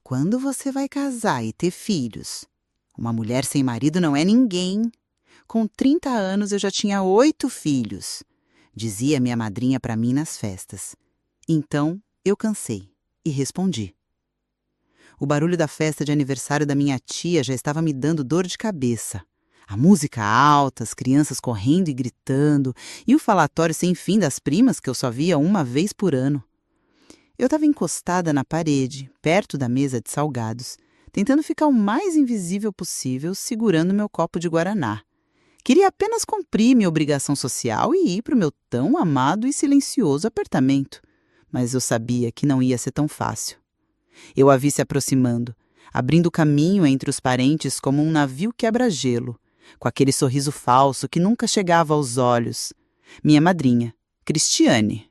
Quando você vai casar e ter filhos? Uma mulher sem marido não é ninguém. Com 30 anos eu já tinha 8 filhos, dizia minha madrinha para mim nas festas. Então eu cansei e respondi. O barulho da festa de aniversário da minha tia já estava me dando dor de cabeça. A música alta, as crianças correndo e gritando, e o falatório sem fim das primas que eu só via uma vez por ano. Eu estava encostada na parede, perto da mesa de salgados, tentando ficar o mais invisível possível, segurando meu copo de guaraná. Queria apenas cumprir minha obrigação social e ir para o meu tão amado e silencioso apartamento. Mas eu sabia que não ia ser tão fácil. Eu a vi se aproximando, abrindo caminho entre os parentes como um navio quebra-gelo, com aquele sorriso falso que nunca chegava aos olhos. Minha madrinha, Cristiane.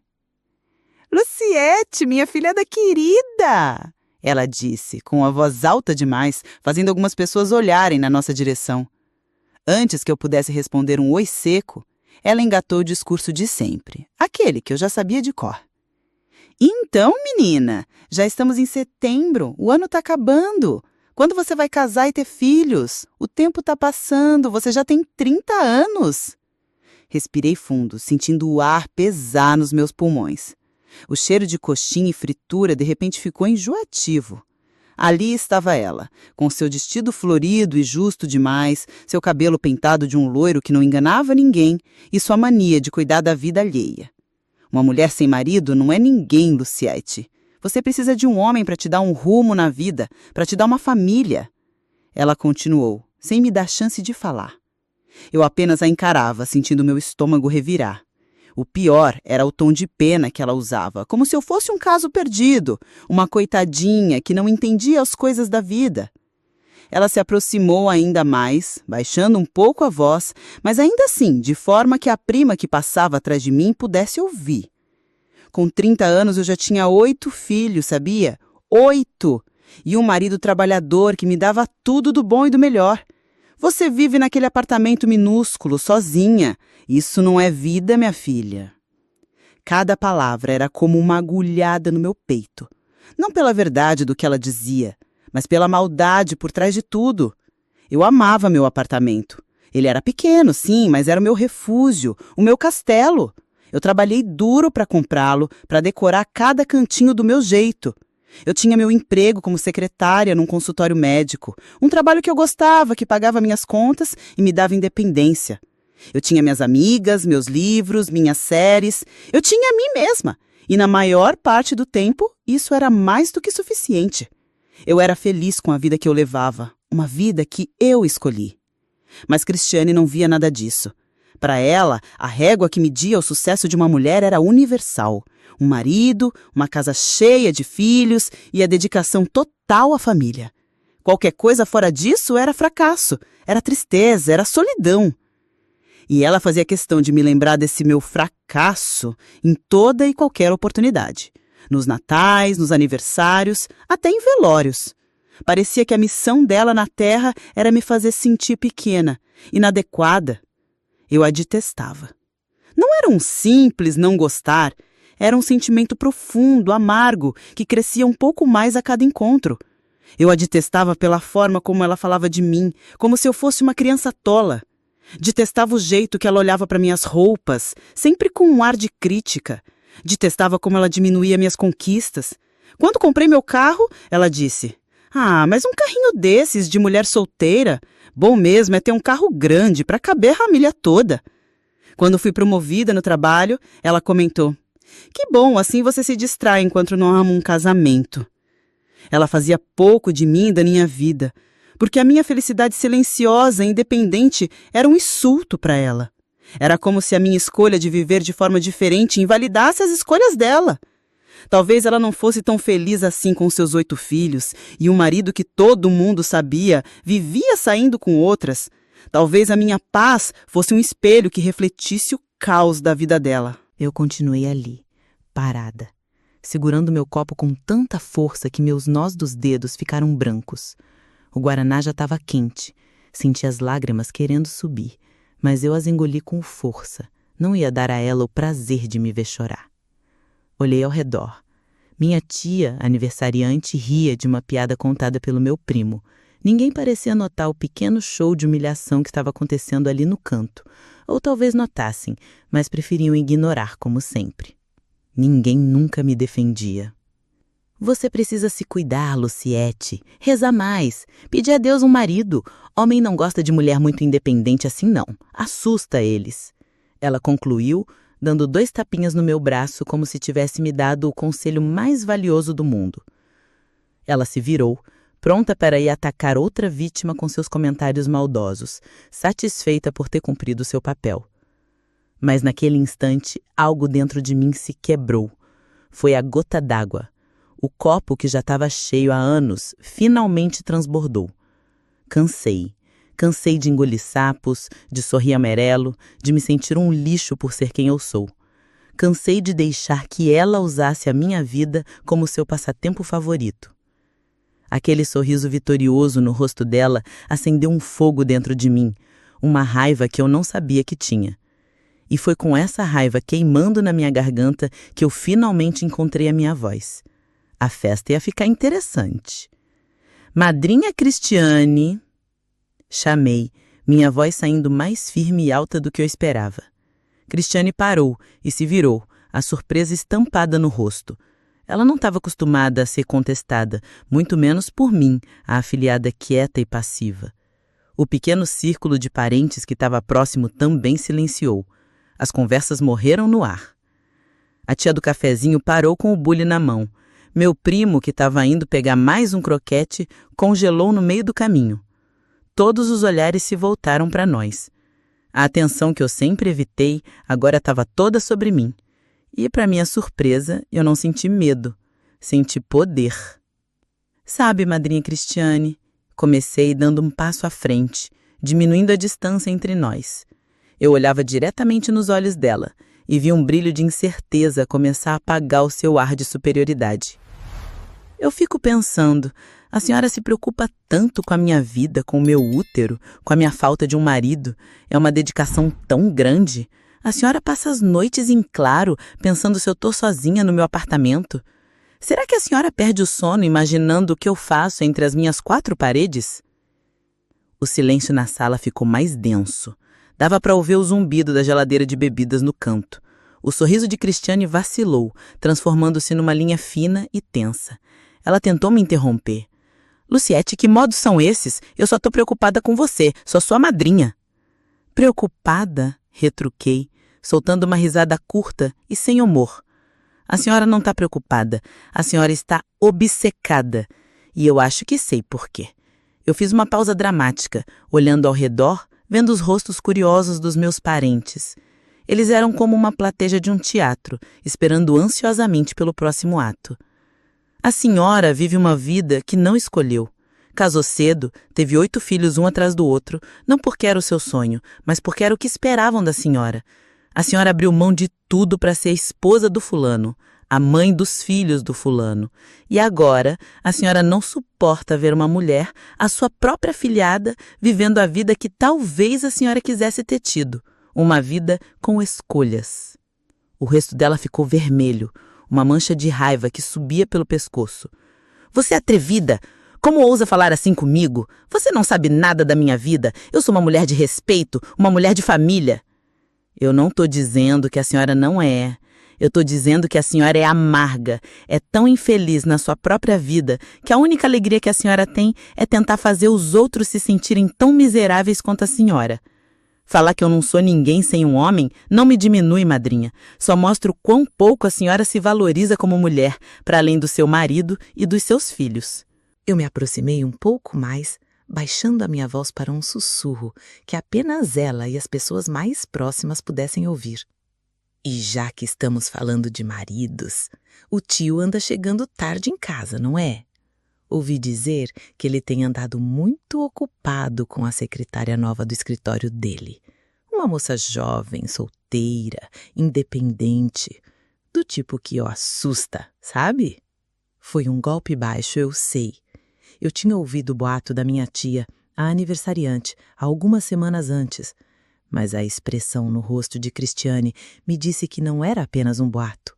Luciete, minha filhada querida! Ela disse, com a voz alta demais, fazendo algumas pessoas olharem na nossa direção. Antes que eu pudesse responder um oi seco, ela engatou o discurso de sempre, aquele que eu já sabia de cor. Então, menina, já estamos em setembro, o ano está acabando. Quando você vai casar e ter filhos? O tempo está passando, você já tem 30 anos. Respirei fundo, sentindo o ar pesar nos meus pulmões. O cheiro de coxinha e fritura de repente ficou enjoativo. Ali estava ela, com seu vestido florido e justo demais, seu cabelo pentado de um loiro que não enganava ninguém e sua mania de cuidar da vida alheia. Uma mulher sem marido não é ninguém, Luciete. Você precisa de um homem para te dar um rumo na vida, para te dar uma família. Ela continuou, sem me dar chance de falar. Eu apenas a encarava, sentindo meu estômago revirar. O pior era o tom de pena que ela usava, como se eu fosse um caso perdido, uma coitadinha que não entendia as coisas da vida. Ela se aproximou ainda mais, baixando um pouco a voz, mas ainda assim, de forma que a prima que passava atrás de mim pudesse ouvir. Com 30 anos eu já tinha 8 filhos, sabia? 8! E um marido trabalhador que me dava tudo do bom e do melhor. Você vive naquele apartamento minúsculo, sozinha. Isso não é vida, minha filha. Cada palavra era como uma agulhada no meu peito. Não pela verdade do que ela dizia, mas pela maldade por trás de tudo. Eu amava meu apartamento. Ele era pequeno, sim, mas era o meu refúgio, o meu castelo. Eu trabalhei duro para comprá-lo, para decorar cada cantinho do meu jeito. Eu tinha meu emprego como secretária num consultório médico, um trabalho que eu gostava, que pagava minhas contas e me dava independência. Eu tinha minhas amigas, meus livros, minhas séries. Eu tinha a mim mesma. E na maior parte do tempo, isso era mais do que suficiente. Eu era feliz com a vida que eu levava, uma vida que eu escolhi. Mas Cristiane não via nada disso. Para ela, a régua que media o sucesso de uma mulher era universal. Um marido, uma casa cheia de filhos e a dedicação total à família. Qualquer coisa fora disso era fracasso, era tristeza, era solidão. E ela fazia questão de me lembrar desse meu fracasso em toda e qualquer oportunidade. Nos natais, nos aniversários, até em velórios. Parecia que a missão dela na Terra era me fazer sentir pequena, inadequada. Eu a detestava. Não era um simples não gostar, era um sentimento profundo, amargo, que crescia um pouco mais a cada encontro. Eu a detestava pela forma como ela falava de mim, como se eu fosse uma criança tola. Detestava o jeito que ela olhava para minhas roupas, sempre com um ar de crítica. Detestava como ela diminuía minhas conquistas. Quando comprei meu carro, ela disse: "Ah, mas um carrinho desses de mulher solteira? Bom mesmo é ter um carro grande para caber a família toda." Quando fui promovida no trabalho, ela comentou: "Que bom, assim você se distrai enquanto não arruma um casamento." Ela fazia pouco de mim e da minha vida, porque a minha felicidade silenciosa e independente era um insulto para ela. Era como se a minha escolha de viver de forma diferente invalidasse as escolhas dela. Talvez ela não fosse tão feliz assim com seus 8 filhos e um marido que todo mundo sabia vivia saindo com outras. Talvez a minha paz fosse um espelho que refletisse o caos da vida dela. Eu continuei ali, parada, segurando meu copo com tanta força que meus nós dos dedos ficaram brancos. O guaraná já estava quente, senti as lágrimas querendo subir, mas eu as engoli com força. Não ia dar a ela o prazer de me ver chorar. Olhei ao redor. Minha tia, aniversariante, ria de uma piada contada pelo meu primo. Ninguém parecia notar o pequeno show de humilhação que estava acontecendo ali no canto. Ou talvez notassem, mas preferiam ignorar, como sempre. Ninguém nunca me defendia. Você precisa se cuidar, Luciette. Reza mais. Pedir a Deus um marido. Homem não gosta de mulher muito independente assim, não. Assusta eles. Ela concluiu, dando 2 tapinhas no meu braço como se tivesse me dado o conselho mais valioso do mundo. Ela se virou, pronta para ir atacar outra vítima com seus comentários maldosos, satisfeita por ter cumprido seu papel. Mas naquele instante, algo dentro de mim se quebrou. Foi a gota d'água. O copo que já estava cheio há anos finalmente transbordou. Cansei. Cansei de engolir sapos, de sorrir amarelo, de me sentir um lixo por ser quem eu sou. Cansei de deixar que ela usasse a minha vida como seu passatempo favorito. Aquele sorriso vitorioso no rosto dela acendeu um fogo dentro de mim, uma raiva que eu não sabia que tinha. E foi com essa raiva queimando na minha garganta que eu finalmente encontrei a minha voz. A festa ia ficar interessante. Madrinha Cristiane... Chamei, minha voz saindo mais firme e alta do que eu esperava. Cristiane parou e se virou, a surpresa estampada no rosto. Ela não estava acostumada a ser contestada, muito menos por mim, a afilhada quieta e passiva. O pequeno círculo de parentes que estava próximo também silenciou. As conversas morreram no ar. A tia do cafezinho parou com o bule na mão. Meu primo, que estava indo pegar mais um croquete, congelou no meio do caminho. Todos os olhares se voltaram para nós. A atenção que eu sempre evitei agora estava toda sobre mim. E, para minha surpresa, eu não senti medo. Senti poder. Sabe, madrinha Cristiane, comecei dando um passo à frente, diminuindo a distância entre nós. Eu olhava diretamente nos olhos dela e vi um brilho de incerteza começar a apagar o seu ar de superioridade. Eu fico pensando, a senhora se preocupa tanto com a minha vida, com o meu útero, com a minha falta de um marido. É uma dedicação tão grande. A senhora passa as noites em claro, pensando se eu estou sozinha no meu apartamento. Será que a senhora perde o sono imaginando o que eu faço entre as minhas 4 paredes? O silêncio na sala ficou mais denso. Dava para ouvir o zumbido da geladeira de bebidas no canto. O sorriso de Cristiane vacilou, transformando-se numa linha fina e tensa. Ela tentou me interromper. Luciette, que modos são esses? Eu só estou preocupada com você, sou sua madrinha. Preocupada? Retruquei, soltando uma risada curta e sem humor. A senhora não está preocupada, a senhora está obcecada. E eu acho que sei por quê. Eu fiz uma pausa dramática, olhando ao redor, vendo os rostos curiosos dos meus parentes. Eles eram como uma plateia de um teatro, esperando ansiosamente pelo próximo ato. A senhora vive uma vida que não escolheu. Casou cedo, teve 8 filhos um atrás do outro, não porque era o seu sonho, mas porque era o que esperavam da senhora. A senhora abriu mão de tudo para ser a esposa do fulano, a mãe dos filhos do fulano. E agora, a senhora não suporta ver uma mulher, a sua própria filhada, vivendo a vida que talvez a senhora quisesse ter tido. Uma vida com escolhas. O rosto dela ficou vermelho, uma mancha de raiva que subia pelo pescoço. Você é atrevida! Como ousa falar assim comigo? Você não sabe nada da minha vida. Eu sou uma mulher de respeito, uma mulher de família. Eu não estou dizendo que a senhora não é. Eu estou dizendo que a senhora é amarga, é tão infeliz na sua própria vida que a única alegria que a senhora tem é tentar fazer os outros se sentirem tão miseráveis quanto a senhora. Falar que eu não sou ninguém sem um homem não me diminui, madrinha. Só mostra o quão pouco a senhora se valoriza como mulher, para além do seu marido e dos seus filhos. Eu me aproximei um pouco mais, baixando a minha voz para um sussurro que apenas ela e as pessoas mais próximas pudessem ouvir. E já que estamos falando de maridos, o tio anda chegando tarde em casa, não é? Ouvi dizer que ele tem andado muito ocupado com a secretária nova do escritório dele. Uma moça jovem, solteira, independente, do tipo que o assusta, sabe? Foi um golpe baixo, eu sei. Eu tinha ouvido o boato da minha tia, a aniversariante, algumas semanas antes, mas a expressão no rosto de Cristiane me disse que não era apenas um boato.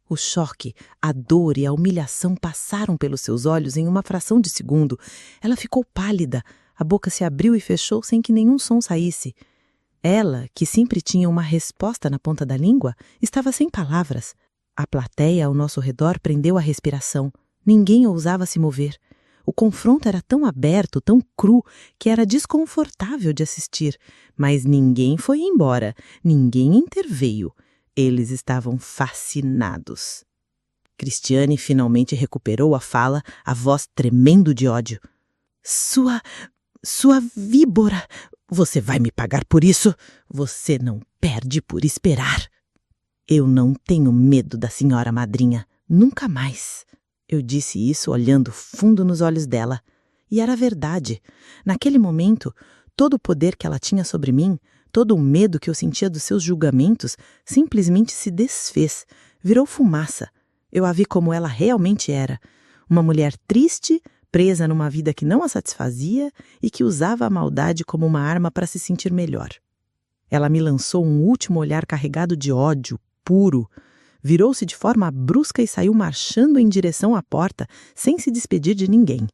O choque, a dor e a humilhação passaram pelos seus olhos em uma fração de segundo. Ela ficou pálida, a boca se abriu e fechou sem que nenhum som saísse. Ela, que sempre tinha uma resposta na ponta da língua, estava sem palavras. A plateia ao nosso redor prendeu a respiração. Ninguém ousava se mover. O confronto era tão aberto, tão cru, que era desconfortável de assistir. Mas ninguém foi embora, ninguém interveio. Eles estavam fascinados. Cristiane finalmente recuperou a fala, a voz tremendo de ódio. Sua víbora! Você vai me pagar por isso? Você não perde por esperar. Eu não tenho medo da senhora madrinha, nunca mais. Eu disse isso olhando fundo nos olhos dela. E era verdade. Naquele momento, todo o poder que ela tinha sobre mim, todo o medo que eu sentia dos seus julgamentos, simplesmente se desfez, virou fumaça. Eu a vi como ela realmente era. Uma mulher triste, presa numa vida que não a satisfazia e que usava a maldade como uma arma para se sentir melhor. Ela me lançou um último olhar carregado de ódio, puro. Virou-se de forma brusca e saiu marchando em direção à porta, sem se despedir de ninguém.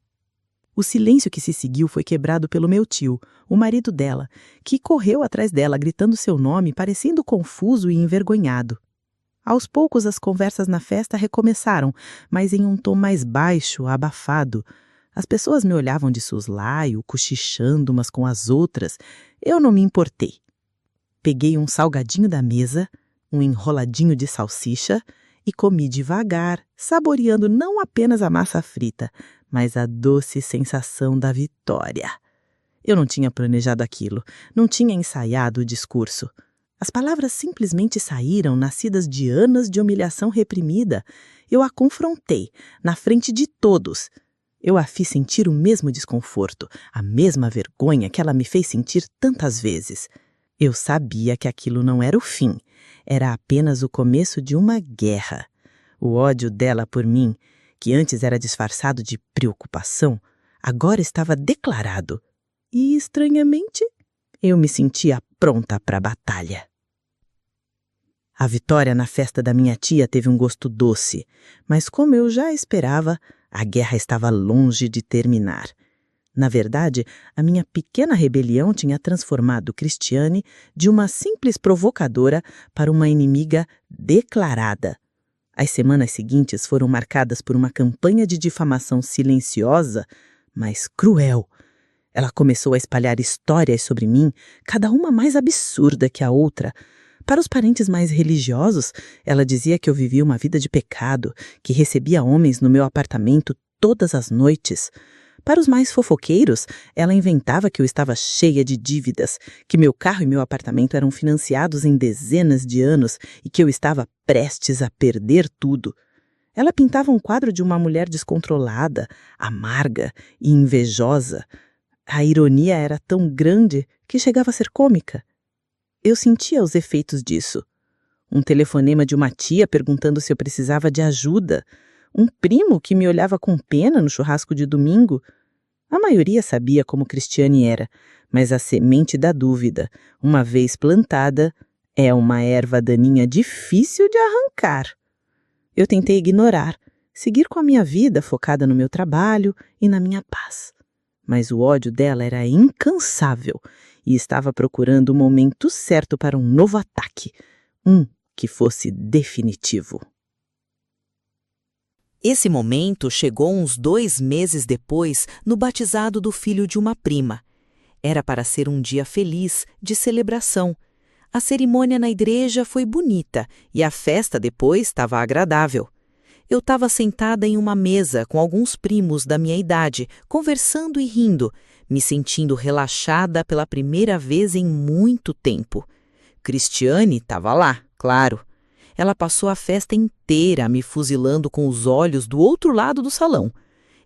O silêncio que se seguiu foi quebrado pelo meu tio, o marido dela, que correu atrás dela, gritando seu nome, parecendo confuso e envergonhado. Aos poucos as conversas na festa recomeçaram, mas em um tom mais baixo, abafado. As pessoas me olhavam de soslaio, cochichando umas com as outras. Eu não me importei. Peguei um salgadinho da mesa, um enroladinho de salsicha e comi devagar, saboreando não apenas a massa frita, mas a doce sensação da vitória. Eu não tinha planejado aquilo, não tinha ensaiado o discurso. As palavras simplesmente saíram, nascidas de anos de humilhação reprimida. Eu a confrontei, na frente de todos. Eu a fiz sentir o mesmo desconforto, a mesma vergonha que ela me fez sentir tantas vezes. Eu sabia que aquilo não era o fim, era apenas o começo de uma guerra. O ódio dela por mim, que antes era disfarçado de preocupação, agora estava declarado. E, estranhamente, eu me sentia pronta para a batalha. A vitória na festa da minha tia teve um gosto doce, mas como eu já esperava, a guerra estava longe de terminar. Na verdade, a minha pequena rebelião tinha transformado Cristiane de uma simples provocadora para uma inimiga declarada. As semanas seguintes foram marcadas por uma campanha de difamação silenciosa, mas cruel. Ela começou a espalhar histórias sobre mim, cada uma mais absurda que a outra. Para os parentes mais religiosos, ela dizia que eu vivia uma vida de pecado, que recebia homens no meu apartamento todas as noites. Para os mais fofoqueiros, ela inventava que eu estava cheia de dívidas, que meu carro e meu apartamento eram financiados em dezenas de anos e que eu estava prestes a perder tudo. Ela pintava um quadro de uma mulher descontrolada, amarga e invejosa. A ironia era tão grande que chegava a ser cômica. Eu sentia os efeitos disso. Um telefonema de uma tia perguntando se eu precisava de ajuda. Um primo que me olhava com pena no churrasco de domingo. A maioria sabia como Cristiane era, mas a semente da dúvida, uma vez plantada, é uma erva daninha difícil de arrancar. Eu tentei ignorar, seguir com a minha vida focada no meu trabalho e na minha paz. Mas o ódio dela era incansável e estava procurando o momento certo para um novo ataque, que fosse definitivo. Esse momento chegou uns 2 meses depois, no batizado do filho de uma prima. Era para ser um dia feliz, de celebração. A cerimônia na igreja foi bonita e a festa depois estava agradável. Eu estava sentada em uma mesa com alguns primos da minha idade, conversando e rindo, me sentindo relaxada pela primeira vez em muito tempo. Cristiane estava lá, claro. Ela passou a festa inteira me fuzilando com os olhos do outro lado do salão.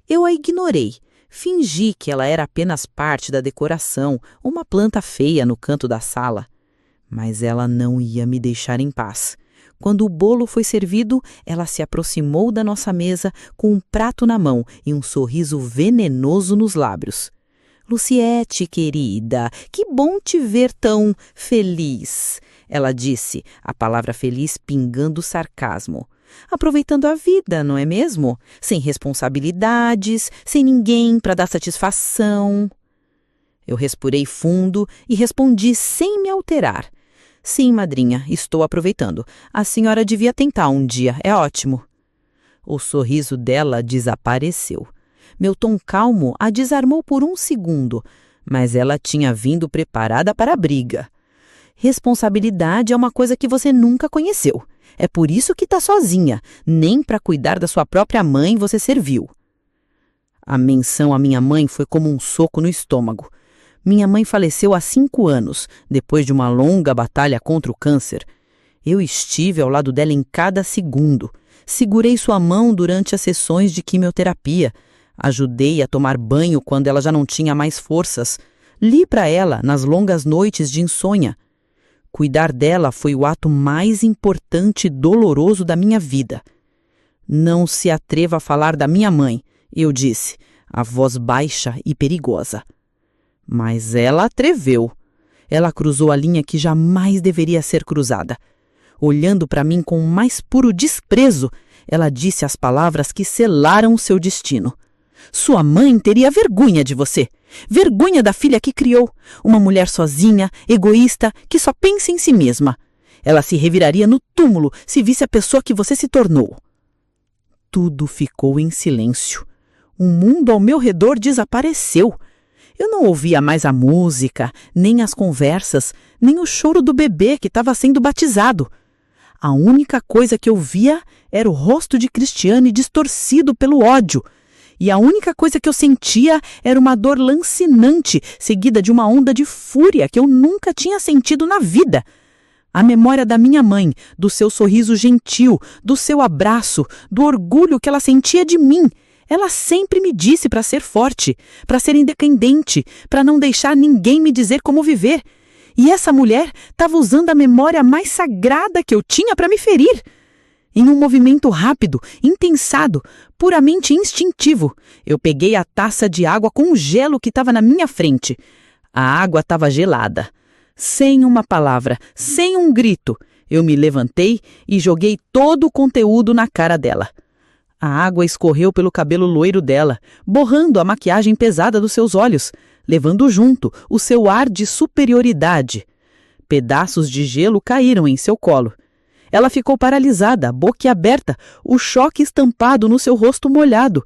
Eu a ignorei, fingi que ela era apenas parte da decoração, uma planta feia no canto da sala. Mas ela não ia me deixar em paz. Quando o bolo foi servido, ela se aproximou da nossa mesa com um prato na mão e um sorriso venenoso nos lábios. Luciete, querida, que bom te ver tão feliz, ela disse, a palavra feliz pingando sarcasmo. aproveitando a vida, não é mesmo? Sem responsabilidades, sem ninguém para dar satisfação. Eu respirei fundo e respondi sem me alterar. Sim, madrinha, estou aproveitando. A senhora devia tentar um dia, é ótimo. O sorriso dela desapareceu. Meu tom calmo a desarmou por um segundo, mas ela tinha vindo preparada para a briga. Responsabilidade é uma coisa que você nunca conheceu. É por isso que está sozinha. Nem para cuidar da sua própria mãe você serviu. A menção à minha mãe foi como um soco no estômago. Minha mãe faleceu há 5 anos, depois de uma longa batalha contra o câncer. Eu estive ao lado dela em cada segundo. Segurei sua mão durante as sessões de quimioterapia. Ajudei a tomar banho quando ela já não tinha mais forças. Li para ela nas longas noites de insônia. Cuidar dela foi o ato mais importante e doloroso da minha vida. Não se atreva a falar da minha mãe, eu disse, a voz baixa e perigosa. Mas ela atreveu. Ela cruzou a linha que jamais deveria ser cruzada. Olhando para mim com o mais puro desprezo, ela disse as palavras que selaram seu destino. Sua mãe teria vergonha de você. Vergonha da filha que criou. Uma mulher sozinha, egoísta, que só pensa em si mesma. Ela se reviraria no túmulo se visse a pessoa que você se tornou. Tudo ficou em silêncio. O mundo ao meu redor desapareceu. Eu não ouvia mais a música, nem as conversas, nem o choro do bebê que estava sendo batizado. A única coisa que eu via era o rosto de Cristiane distorcido pelo ódio. E a única coisa que eu sentia era uma dor lancinante, seguida de uma onda de fúria que eu nunca tinha sentido na vida. A memória da minha mãe, do seu sorriso gentil, do seu abraço, do orgulho que ela sentia de mim. Ela sempre me disse para ser forte, para ser independente, para não deixar ninguém me dizer como viver. E essa mulher estava usando a memória mais sagrada que eu tinha para me ferir. Em um movimento rápido, intensado, puramente instintivo, eu peguei a taça de água com o gelo que estava na minha frente. A água estava gelada. Sem uma palavra, sem um grito, eu me levantei e joguei todo o conteúdo na cara dela. A água escorreu pelo cabelo loiro dela, borrando a maquiagem pesada dos seus olhos, levando junto o seu ar de superioridade. Pedaços de gelo caíram em seu colo. Ela ficou paralisada, boquiaberta, o choque estampado no seu rosto molhado.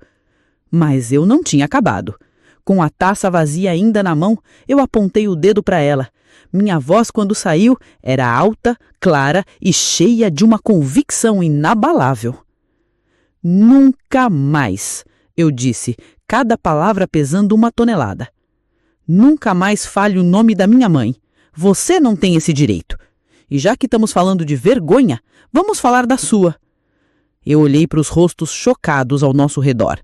Mas eu não tinha acabado. Com a taça vazia ainda na mão, eu apontei o dedo para ela. Minha voz, quando saiu, era alta, clara e cheia de uma convicção inabalável. Nunca mais, eu disse, cada palavra pesando 1 tonelada. Nunca mais fale o nome da minha mãe. Você não tem esse direito. E já que estamos falando de vergonha, vamos falar da sua. Eu olhei para os rostos chocados ao nosso redor.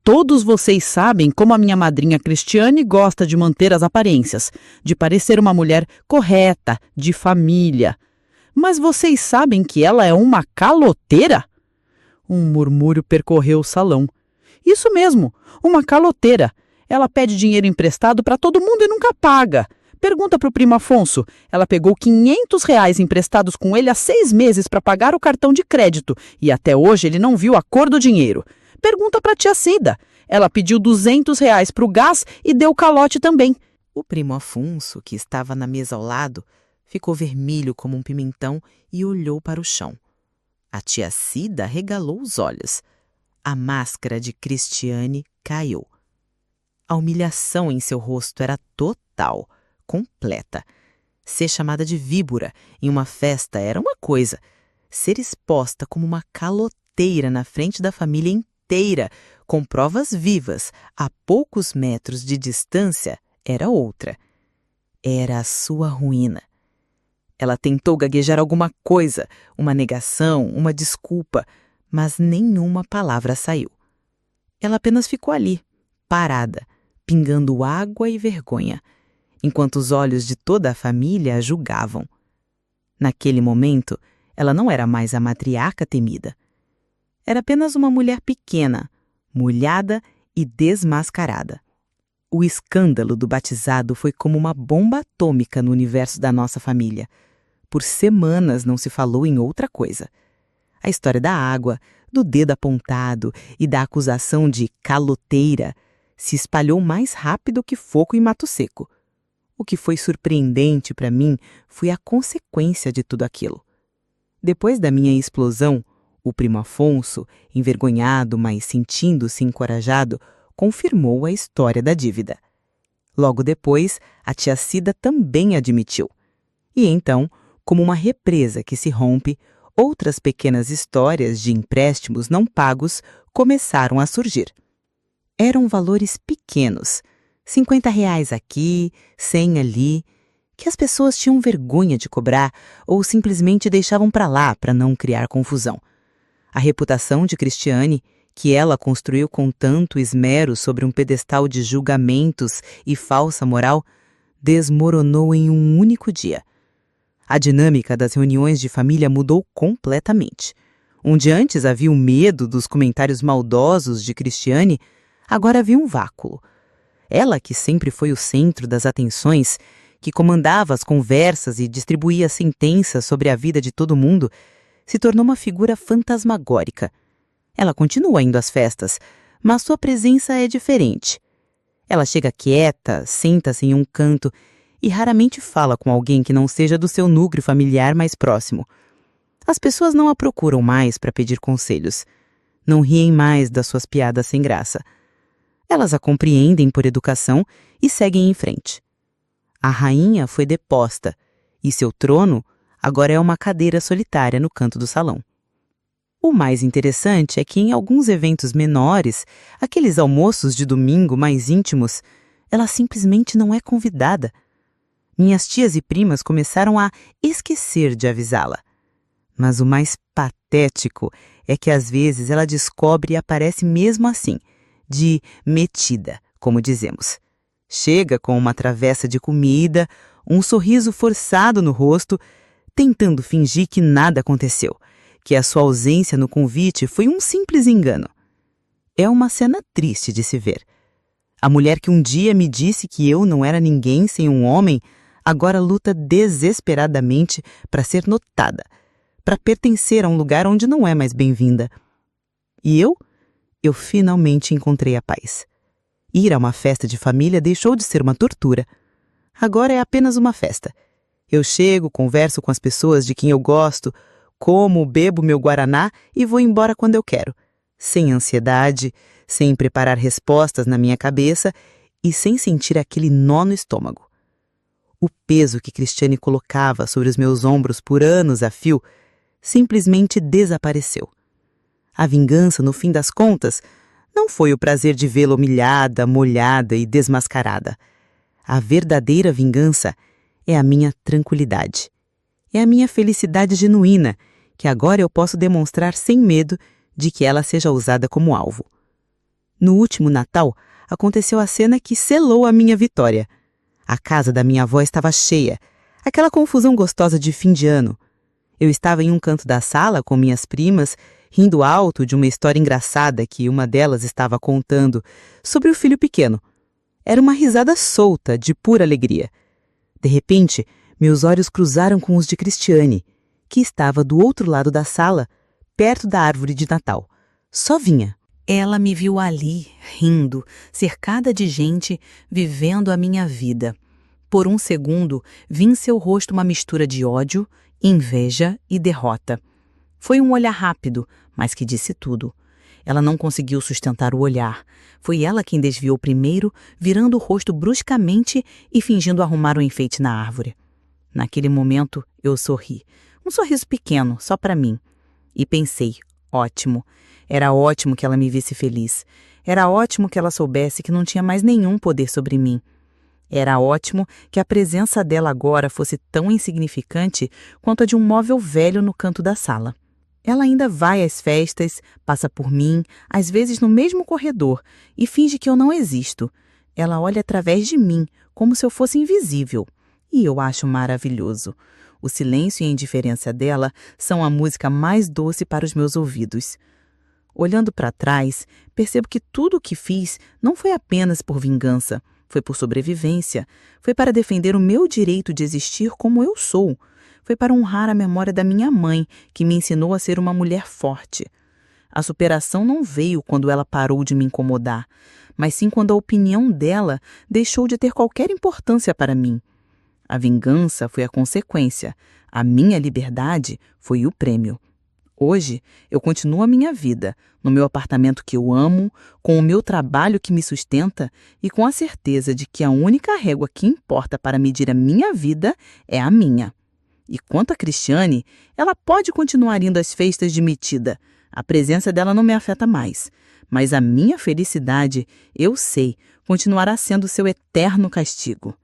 Todos vocês sabem como a minha madrinha Cristiane gosta de manter as aparências, de parecer uma mulher correta, de família. Mas vocês sabem que ela é uma caloteira? Um murmúrio percorreu o salão. Isso mesmo, uma caloteira. Ela pede dinheiro emprestado para todo mundo e nunca paga. Pergunta para o primo Afonso. Ela pegou R$500 emprestados com ele há 6 meses para pagar o cartão de crédito e até hoje ele não viu a cor do dinheiro. Pergunta para a tia Cida. Ela pediu R$200 para o gás e deu calote também. O primo Afonso, que estava na mesa ao lado, ficou vermelho como um pimentão e olhou para o chão. A tia Cida regalou os olhos. A máscara de Cristiane caiu. A humilhação em seu rosto era total, completa. Ser chamada de víbora em uma festa era uma coisa. Ser exposta como uma caloteira na frente da família inteira, com provas vivas, a poucos metros de distância, era outra. Era a sua ruína. Ela tentou gaguejar alguma coisa, uma negação, uma desculpa, mas nenhuma palavra saiu. Ela apenas ficou ali, parada, pingando água e vergonha, enquanto os olhos de toda a família a julgavam. Naquele momento, ela não era mais a matriarca temida. Era apenas uma mulher pequena, molhada e desmascarada. O escândalo do batizado foi como uma bomba atômica no universo da nossa família. Por semanas não se falou em outra coisa. A história da água, do dedo apontado e da acusação de caloteira se espalhou mais rápido que fogo em mato seco. O que foi surpreendente para mim foi a consequência de tudo aquilo. Depois da minha explosão, o primo Afonso, envergonhado, mas sentindo-se encorajado, confirmou a história da dívida. Logo depois, a tia Cida também admitiu. E então, como uma represa que se rompe, outras pequenas histórias de empréstimos não pagos começaram a surgir. Eram valores pequenos, R$ 50 aqui, 100 ali, que as pessoas tinham vergonha de cobrar ou simplesmente deixavam para lá para não criar confusão. A reputação de Cristiane, que ela construiu com tanto esmero sobre um pedestal de julgamentos e falsa moral, desmoronou em um único dia. A dinâmica das reuniões de família mudou completamente. Onde antes havia o medo dos comentários maldosos de Cristiane, agora havia um vácuo. Ela, que sempre foi o centro das atenções, que comandava as conversas e distribuía sentenças sobre a vida de todo mundo, se tornou uma figura fantasmagórica. Ela continua indo às festas, mas sua presença é diferente. Ela chega quieta, senta-se em um canto e raramente fala com alguém que não seja do seu núcleo familiar mais próximo. As pessoas não a procuram mais para pedir conselhos. Não riem mais das suas piadas sem graça. Elas a compreendem por educação e seguem em frente. A rainha foi deposta e seu trono agora é uma cadeira solitária no canto do salão. O mais interessante é que em alguns eventos menores, aqueles almoços de domingo mais íntimos, ela simplesmente não é convidada. Minhas tias e primas começaram a esquecer de avisá-la. Mas o mais patético é que às vezes ela descobre e aparece mesmo assim, de metida, como dizemos. Chega com uma travessa de comida, um sorriso forçado no rosto, tentando fingir que nada aconteceu, que a sua ausência no convite foi um simples engano. É uma cena triste de se ver. A mulher que um dia me disse que eu não era ninguém sem um homem, agora luta desesperadamente para ser notada, para pertencer a um lugar onde não é mais bem-vinda. E eu finalmente encontrei a paz. Ir a uma festa de família deixou de ser uma tortura. Agora é apenas uma festa. Eu chego, converso com as pessoas de quem eu gosto, como, bebo meu guaraná e vou embora quando eu quero, sem ansiedade, sem preparar respostas na minha cabeça e sem sentir aquele nó no estômago. O peso que Cristiane colocava sobre os meus ombros por anos a fio simplesmente desapareceu. A vingança, no fim das contas, não foi o prazer de vê-la humilhada, molhada e desmascarada. A verdadeira vingança é a minha tranquilidade. É a minha felicidade genuína, que agora eu posso demonstrar sem medo de que ela seja usada como alvo. No último Natal, aconteceu a cena que selou a minha vitória. A casa da minha avó estava cheia, aquela confusão gostosa de fim de ano. Eu estava em um canto da sala com minhas primas, rindo alto de uma história engraçada que uma delas estava contando sobre o filho pequeno. Era uma risada solta, de pura alegria. De repente, meus olhos cruzaram com os de Cristiane, que estava do outro lado da sala, perto da árvore de Natal. Sozinha. Ela me viu ali, rindo, cercada de gente, vivendo a minha vida. Por um segundo, vi em seu rosto uma mistura de ódio, inveja e derrota. Foi um olhar rápido, mas que disse tudo. Ela não conseguiu sustentar o olhar. Foi ela quem desviou primeiro, virando o rosto bruscamente e fingindo arrumar o enfeite na árvore. Naquele momento, eu sorri. Um sorriso pequeno, só para mim. E pensei, ótimo. Era ótimo que ela me visse feliz. Era ótimo que ela soubesse que não tinha mais nenhum poder sobre mim. Era ótimo que a presença dela agora fosse tão insignificante quanto a de um móvel velho no canto da sala. Ela ainda vai às festas, passa por mim, às vezes no mesmo corredor, e finge que eu não existo. Ela olha através de mim, como se eu fosse invisível. E eu acho maravilhoso. O silêncio e a indiferença dela são a música mais doce para os meus ouvidos. Olhando para trás, percebo que tudo o que fiz não foi apenas por vingança, foi por sobrevivência, foi para defender o meu direito de existir como eu sou, foi para honrar a memória da minha mãe, que me ensinou a ser uma mulher forte. A superação não veio quando ela parou de me incomodar, mas sim quando a opinião dela deixou de ter qualquer importância para mim. A vingança foi a consequência, a minha liberdade foi o prêmio. Hoje, eu continuo a minha vida, no meu apartamento que eu amo, com o meu trabalho que me sustenta e com a certeza de que a única régua que importa para medir a minha vida é a minha. E quanto a Cristiane, ela pode continuar indo às festas de metida. A presença dela não me afeta mais. Mas a minha felicidade, eu sei, continuará sendo seu eterno castigo.